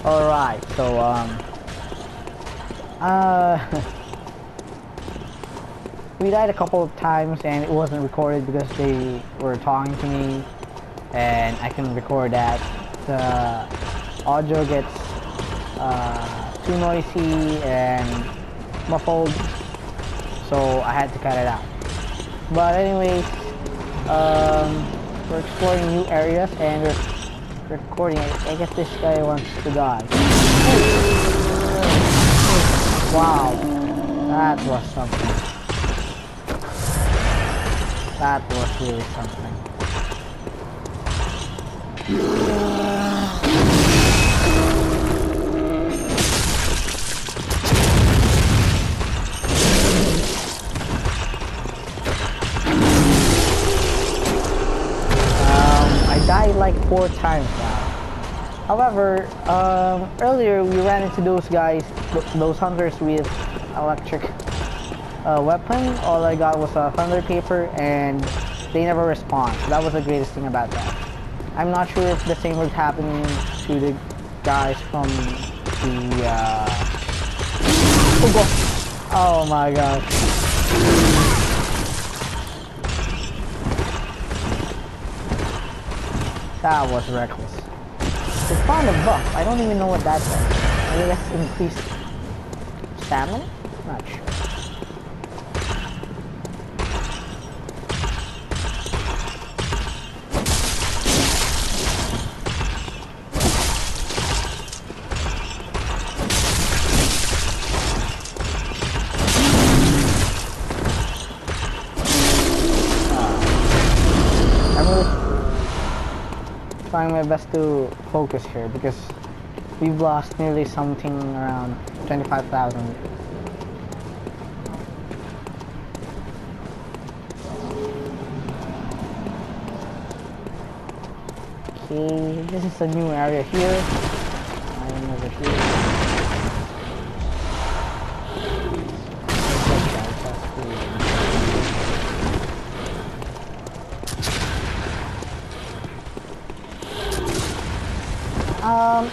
Alright, so we died a couple of times and it wasn't recorded because they were talking to me and I can record that. The audio gets too noisy and muffled, so I had to cut it out. But anyways, we're exploring new areas and we're recording. I guess this guy wants to die. Wow, that was something. That was really something. I died like 4 times now. However, earlier we ran into those guys, those hunters with electric weapon. All I got was a thunder paper and they never respond. So that was the greatest thing about that. I'm not sure if the same was happening to the guys from the oh my gosh. That was reckless. They found a buff. I don't even know what that does. I guess increased stamina? Not sure. Trying my best to focus here because we've lost nearly something around 25,000. Okay, this is a new area here. I am over here.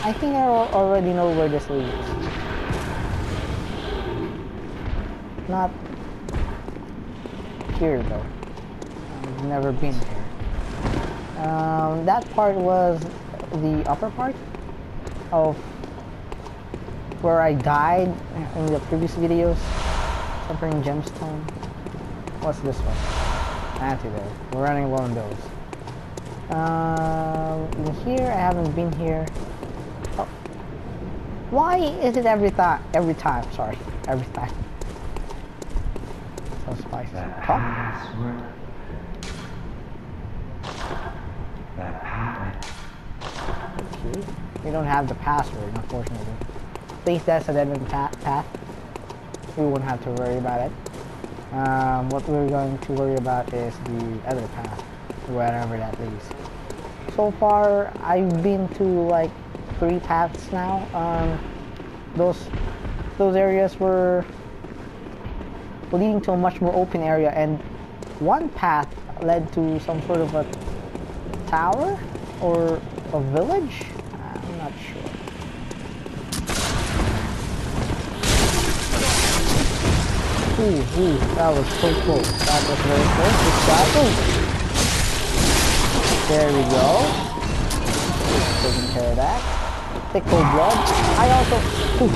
I think I already know where this leads. Not here though. I've never been here. That part was the upper part of where I died in the previous videos. Suffering gemstone. What's this one? Antidote. We're running low on those. In here, I haven't been here. Oh. Why is it every time? Every time, so spicy. Okay. We don't have the password, unfortunately. At least that's a dead-end path. We won't have to worry about it. What we're going to worry about is the other path, wherever that leads. So far, I've been to like 3 paths now. Those areas were leading to a much more open area, and one path led to some sort of a tower or a village. I'm not sure. Ooh, that was so close. That was very close. Good shot. There we go. Taking care of that. Thick cold blood. I also. Don't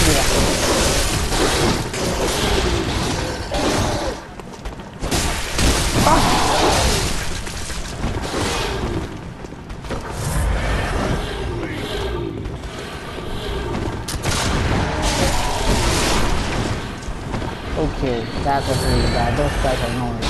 do that. Okay, that was really bad. Those guys are annoying.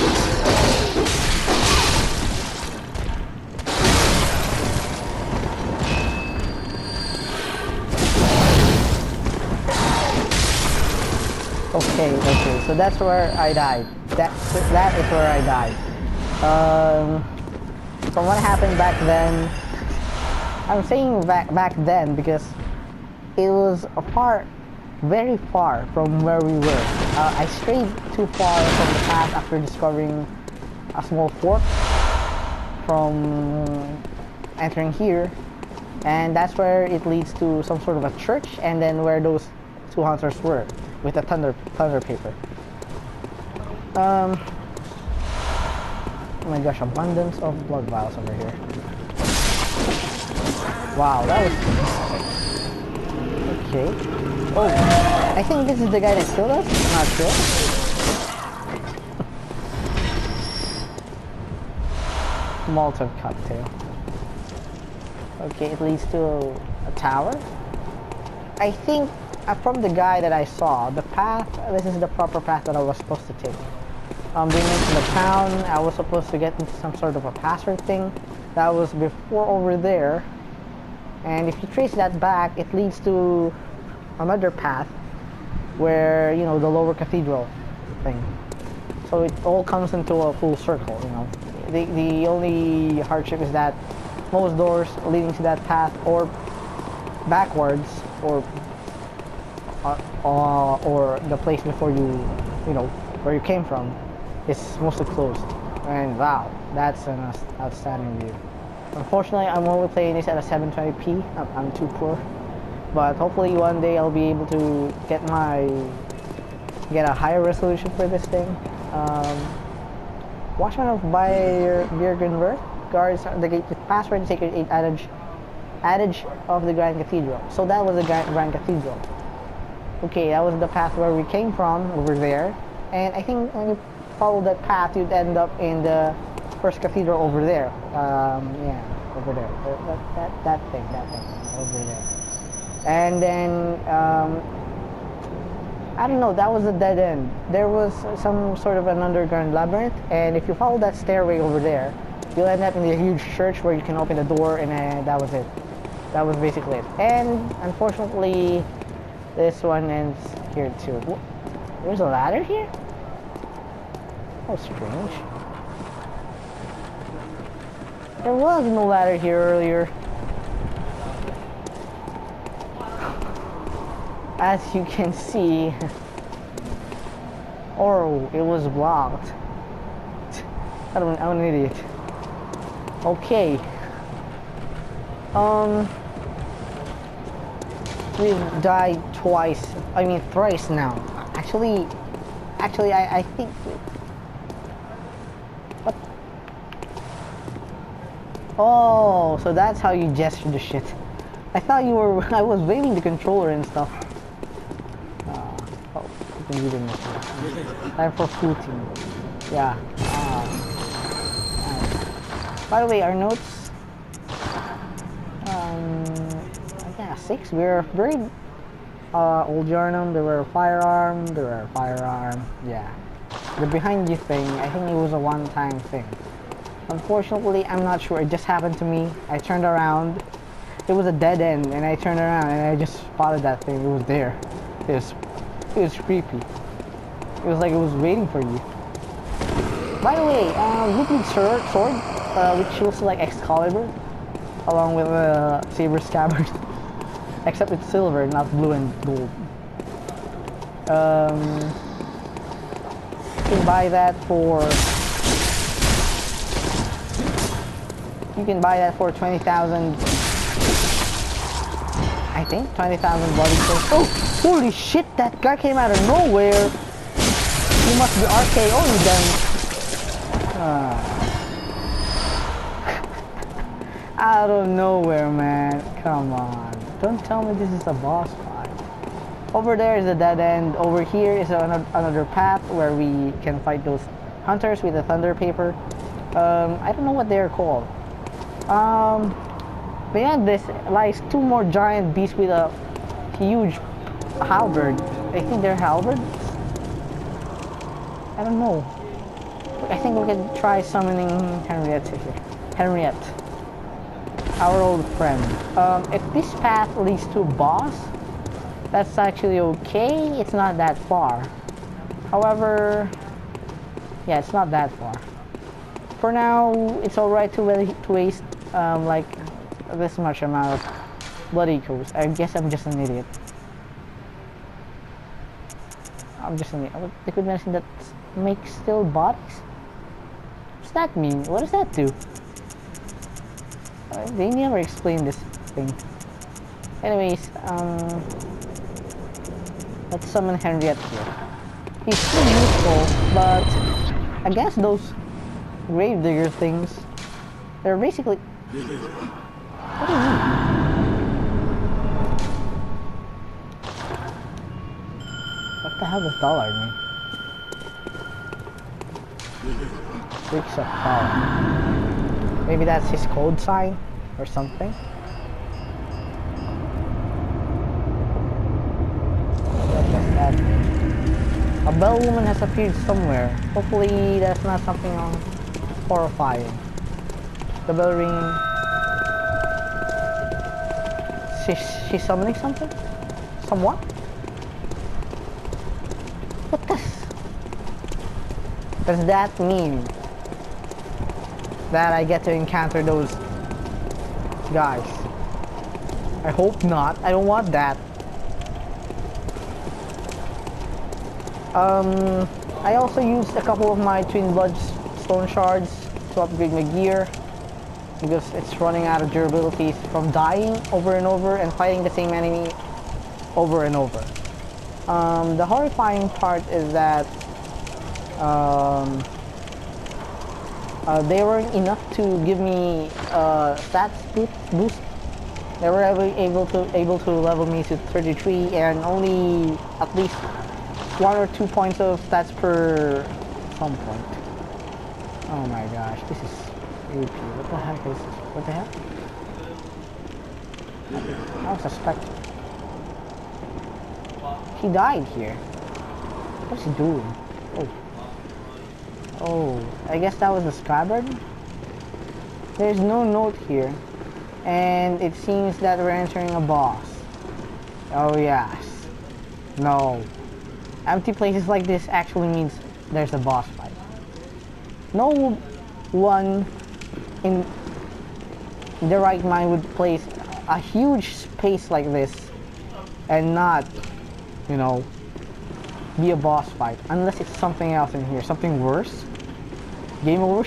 Okay, so that's where I died. That is where I died. From what happened back then, I'm saying back then because it was very far from where we were. I strayed too far from the path after discovering a small fork from entering here, and that's where it leads to some sort of a church, and then where those two hunters were with the thunder paper. Oh my gosh, abundance of blood vials over here. Wow, that was okay. Oh, I think this is the guy that killed us. I'm not sure. Molotov cocktail. Okay, it leads to a tower. I think from the guy that I saw, the path, this is the proper path that I was supposed to take. Being into the town, I was supposed to get into some sort of a password thing. That was before over there. And if you trace that back, it leads to another path where, you know, the lower cathedral thing. So it all comes into a full circle, you know. The only hardship is that most doors leading to that path or backwards or the place before you know, where you came from is mostly closed. And wow, that's an outstanding view. Unfortunately, I'm only playing this at a 720p. I'm too poor, but hopefully one day I'll be able to get a higher resolution for this thing. Watch out by Birkenberg. Guards the gate with password sacred adage of the Grand Cathedral. So that was the Grand Cathedral. Okay, that was the path where we came from over there, and I think when you follow that path, you'd end up in the first cathedral over there. Yeah, over there. That thing over there. And then I don't know, that was a dead end. There was some sort of an underground labyrinth, and if you follow that stairway over there, you'll end up in a huge church where you can open the door, and that was it. That was basically it. And unfortunately, this one ends here too. There's a ladder here? How strange. There was no ladder here earlier. As you can see, oh, it was blocked. I'm an idiot. Okay. We've died twice. I mean, thrice now. Actually, I think. What? Oh, so that's how you gesture the shit. I thought you were. I was waving the controller and stuff. Oh, you can read it. Time for shooting. Yeah. By the way, our notes. Yeah, 6. We're very old Yarnum. There were a firearm. Yeah. The behind you thing, I think it was a one-time thing. Unfortunately, I'm not sure. It just happened to me. I turned around. It was a dead end, and I turned around and I just spotted that thing. It was there. It was creepy. It was like it was waiting for you. By the way, Ludwig's sword, which looks like Excalibur, along with a saber scabbard, except it's silver, not blue and gold. You can buy that for. You can buy that for 20,000. I think 20,000 body coins. Oh, holy shit! That guy came out of nowhere. You must be RKO, you then. Out of nowhere, man. Come on. Don't tell me this is a boss fight. Over there is a dead end. Over here is another path where we can fight those hunters with the thunder paper. I don't know what they're called. Beyond this lies 2 more giant beasts with a huge halberd. I think they're halberds. I don't know. I think we can try summoning Henriette here. Henriette, our old friend. If this path leads to a boss, that's actually okay. It's not that far. However, yeah, it's not that far. For now, it's alright to waste like this much amount of blood echoes. I guess I'm just an idiot. I'm just an idiot. Liquid medicine that makes still bodies? that mean? What does that do? They never explained this thing. Anyways, let's summon Henriette here. He's still useful, but I guess those gravedigger things, they're basically... What do you mean? What the hell does dollar mean? Weeks of power. Maybe that's his code sign or something. What does that mean? A bell woman has appeared somewhere. Hopefully that's not something horrifying. The bell ringing. She's summoning something? Someone? What does that mean? That I get to encounter those guys? I hope not. I don't want that. I also used a couple of my twin bloodstone shards to upgrade my gear, because it's running out of durability from dying over and over and fighting the same enemy over and over. The horrifying part is that they weren't enough to give me stats boost. They were able to level me to 33 and only at least 1 or 2 points of stats per some point. Oh my gosh, this is creepy. What the heck is this? What the heck? I was suspecting. He died here. What's he doing? Oh, I guess that was the scabbard? There's no note here. And it seems that we're entering a boss. Oh yes. No. Empty places like this actually means there's a boss fight. No one in their right mind would place a huge space like this and not, you know, be a boss fight, unless it's something else in here, something worse. Game over.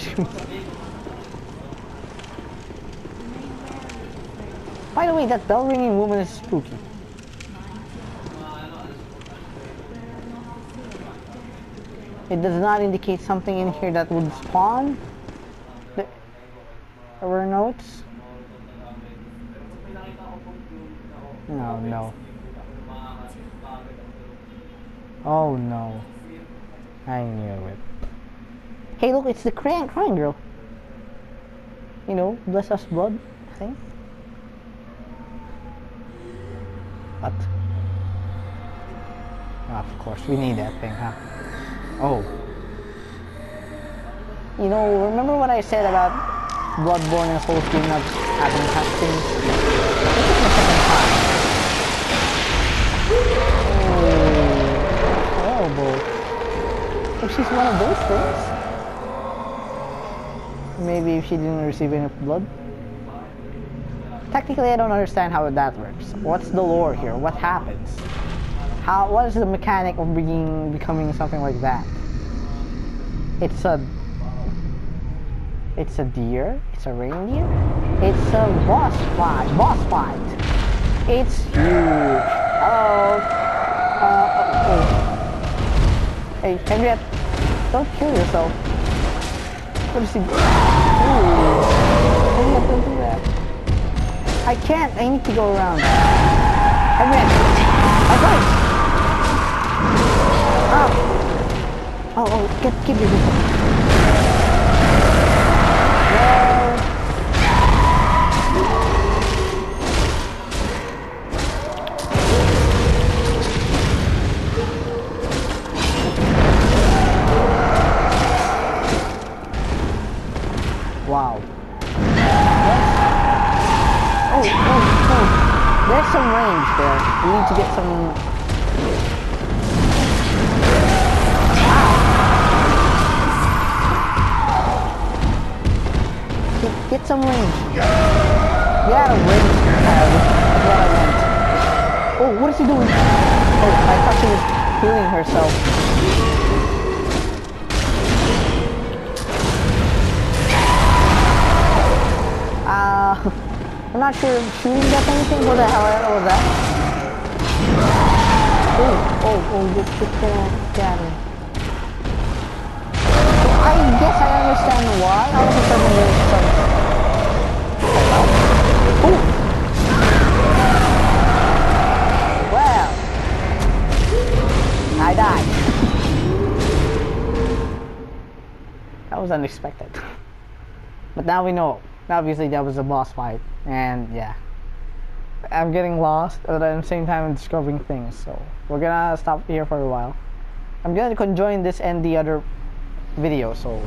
By the way, that bell ringing woman is spooky. It does not indicate something in here that would spawn. There were notes. No. Oh no. I knew it. Hey look, it's the crying girl. You know, bless us blood thing. What? Oh, of course, we need that thing, huh? Oh. You know, remember what I said about Bloodborne and Souls game not having cutscenes? This is the second time. Oh, horrible. If she's one of those things. Maybe if she didn't receive enough blood. Technically, I don't understand how that works. What's the lore here? What happens? What is the mechanic of becoming something like that? It's a deer? It's a reindeer? It's a boss fight. It's huge. Hello. Hey, Henriette, don't kill yourself. What is he? Ooh. Henriette, don't do that. I can't. I need to go around. Henriette. Okay. Keep your distance. Wow. Oh. There's some range there. We need to get some... Get some range. Yeah, range. That's what I meant. Oh, what is he doing? Oh, I thought she was healing herself. not sure if shooting does anything. What the hell was that? Just get it. I guess I understand why. All of a sudden there's some... Well, I died. That was unexpected. But now we know. Obviously that was a boss fight. And yeah. I'm getting lost, but at the same time I'm discovering things. So we're gonna stop here for a while. I'm gonna conjoin this and the other video, so